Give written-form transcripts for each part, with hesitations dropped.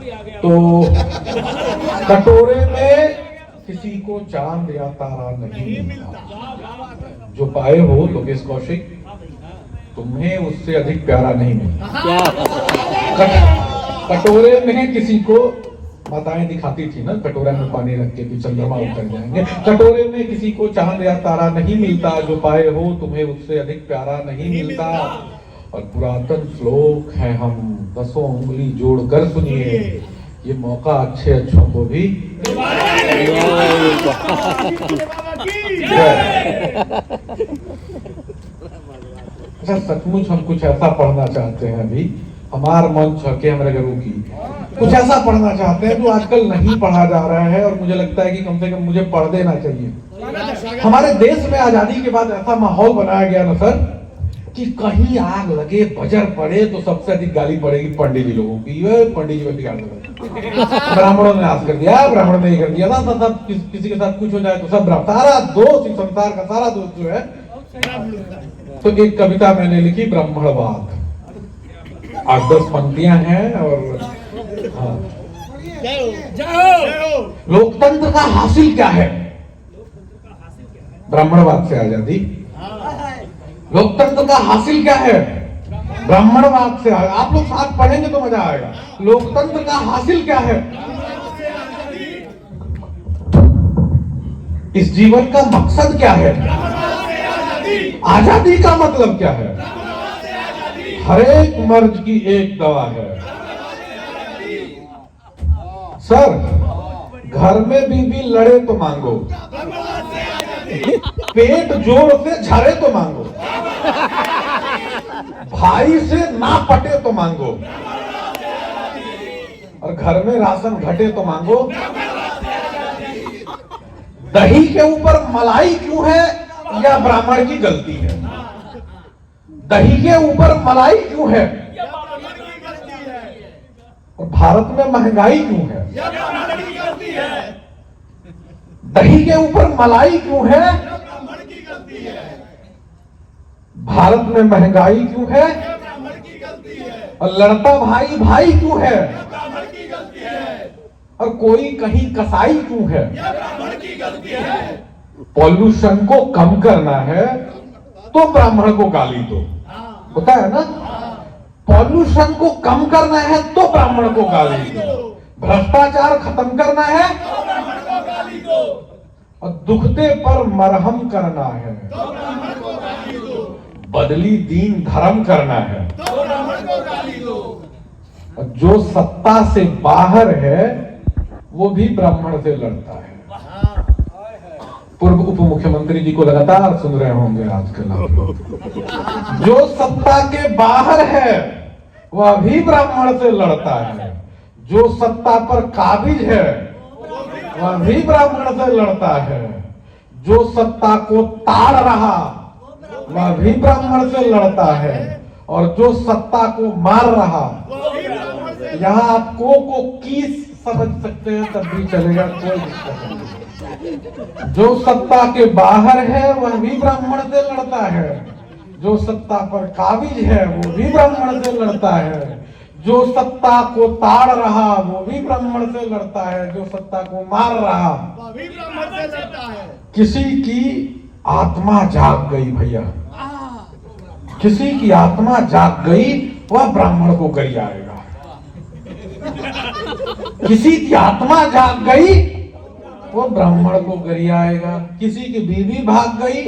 तो कटोरे में किसी को चांद या तारा नहीं मिलता, जो पाए हो लोकेश कौशिक तुम्हें उससे अधिक प्यारा नहीं मिलता। कटोरे में किसी को माताएं दिखाती थी ना, कटोरा में पानी रख के कि चंद्रमा उतर जाएंगे। कटोरे में किसी को चांद या तारा नहीं मिलता, जो पाए हो तुम्हें उससे अधिक प्यारा नहीं मिलता। और पुरातन श्लोक है, हम 10 उंगली जोड़कर सुनिए, ये मौका अच्छे अच्छों को भी अच्छा, सचमुच हम कुछ ऐसा पढ़ना चाहते हैं अभी, हमार मंच के हमारे गुरु की कुछ ऐसा पढ़ना चाहते हैं जो आजकल नहीं पढ़ा जा रहा है, और मुझे लगता है कि कम से कम मुझे पढ़ देना चाहिए। हमारे देश में आजादी के बाद ऐसा माहौल बनाया गया ना सर, कि कहीं आग लगे, बजर पड़े तो सबसे अधिक गाली पड़ेगी पंडित जी लोगों की, ये पंडित जी को बिगाड़ दिया, ब्राह्मणों ने नाश कर दिया, ब्राह्मण ने ये कर दिया, सब किसी के साथ कुछ हो जाए तो सब सारा दोष, इस संसार का सारा दोष जो है। तो एक कविता मैंने लिखी, ब्राह्मणवाद, 8-10 पंक्तियां हैं। और हाँ, लोकतंत्र का हासिल क्या है? ब्राह्मणवाद से आजादी। लोकतंत्र का हासिल क्या है? ब्राह्मणवाद से। आप लोग साथ पढ़ेंगे तो मजा आएगा। लोकतंत्र का हासिल क्या है? इस जीवन का मकसद क्या है? आजादी का मतलब क्या है? हर एक मर्ज की एक दवा है। सर, घर में बीबी लड़े तो मांगो, पेट जोर से झरे तो मांगो, भाई से ना पटे तो मांगो, और घर में राशन घटे तो मांगो। दही के ऊपर मलाई क्यों है, या ब्राह्मण की गलती है? दही के ऊपर मलाई क्यों है, और भारत में महंगाई क्यों है? दही के ऊपर मलाई क्यों है, भारत में महंगाई क्यों है, और लड़ता भाई भाई क्यों है, और कोई कहीं कसाई क्यों है? पॉल्यूशन को कम करना है तो ब्राह्मण को गाली दो, होता है ना? पॉल्यूशन को कम करना है तो ब्राह्मण को गाली दो, भ्रष्टाचार खत्म करना है तो ब्राह्मण को गाली दो, और दुखते पर मरहम करना है तो ब्राह्मण को गाली दो, बदली दीन धर्म करना है तो ब्राह्मण को गाली दो। और जो सत्ता से बाहर है वो भी ब्राह्मण से लड़ता है। पूर्व उप मुख्यमंत्री जी को लगातार सुन रहे होंगे आजकल आप लोग। जो सत्ता के बाहर है वह भी ब्राह्मण से लड़ता है, जो सत्ता पर काबिज है वह भी ब्राह्मण से लड़ता है, जो सत्ता को ताड़ रहा वह भी ब्राह्मण से लड़ता है, और जो सत्ता को मार रहा, यहाँ आप को किस समझ सकते हैं तब भी चलेगा, कोई दिक्कत नहीं। जो सत्ता के बाहर है वह भी ब्राह्मण से लड़ता है, जो सत्ता पर काबिज है वो भी ब्राह्मण से लड़ता है, जो सत्ता को ताड़ रहा वो भी ब्राह्मण से लड़ता है, जो सत्ता को मार रहा वो भी ब्राह्मण से लड़ता है। किसी की आत्मा जाग गई भैया, किसी की आत्मा जाग गई वह ब्राह्मण को गरियाएगा। किसी की आत्मा जाग गई वो ब्राह्मण को गरियाएगा। किसी की बीवी भाग गई,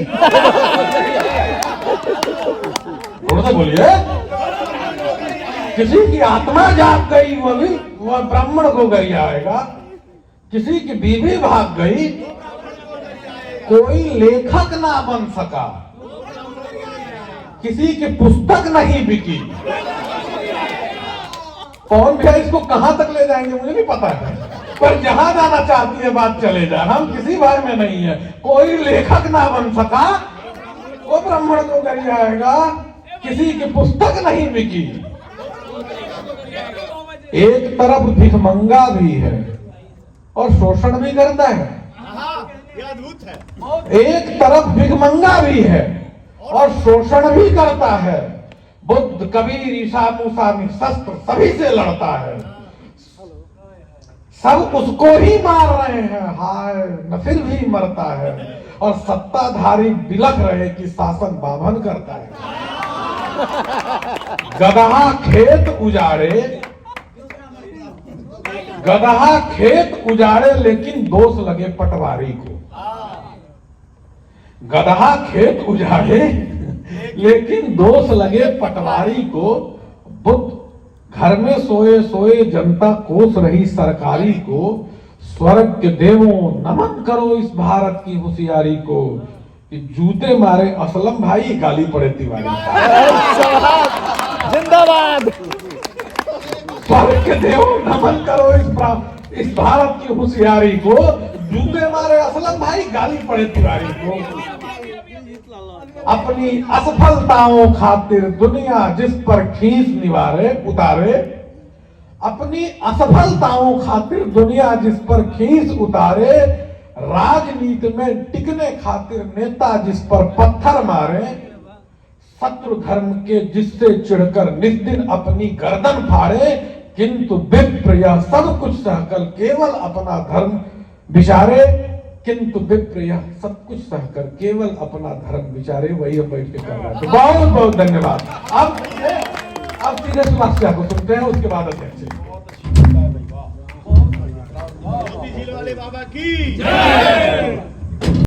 थोड़ा सा बोलिए, किसी की आत्मा जाग गई वह ब्राह्मण को गरियाएगा। किसी की बीवी भाग गई, कोई लेखक ना बन सका, किसी की पुस्तक नहीं बिकी। कौन भैया इसको कहां तक ले जाएंगे मुझे नहीं पता है, पर जहां जाना चाहती है बात चले जाए, हम किसी बारे में नहीं है। कोई लेखक ना बन सका वो ब्राह्मण को गरियाएगा, किसी की पुस्तक नहीं बिकी। एक तरफ भिखमंगा भी है और शोषण भी करता है, एक तरफ भिखमंगा भी है और शोषण भी करता है। बुद्ध, कबीर, ईसा, मूसा, शस्त्र सभी से लड़ता है। सब उसको ही मार रहे हैं, हाय न फिर भी मरता है, और सत्ताधारी बिलख रहे कि शासन बाभन करता है। गदहा खेत उजाड़े, गदहा खेत उजाड़े लेकिन दोष लगे पटवारी को। गदहा खेत उजाड़े लेकिन दोष लगे पटवारी को। बुद्ध घर में सोए सोए जनता कोस रही सरकारी को। स्वर्ग के देवों नमन करो इस भारत की होशियारी को, कि जूते मारे असलम भाई गाली पड़े तिवारी। जिंदाबाद। स्वर्ग के देवों नमन करो इस भारत की होशियारी को, जूते मारे असलम भाई गाली पड़े तिवारी को। अपनी असफलताओं खातिर दुनिया जिस पर खींच निवारे उतारे, अपनी असफलताओं खातिर दुनिया जिस पर खींच उतारे, राजनीति में टिकने खातिर नेता जिस पर पत्थर मारे, शत्रु धर्म के जिससे चिढ़कर निस्दिन अपनी गर्दन फाड़े, किंतु विप्र यह सब कुछ सहकर केवल अपना धर्म विचारे, किंतु विप्र यह सब कुछ सहकर केवल अपना धर्म विचारे। वही हम बैठ के कर रहे हैं। तो बहुत बहुत धन्यवाद। अब सीधे समस्या को सुनते हैं, उसके बाद अध्यक्ष। बाबा की जय।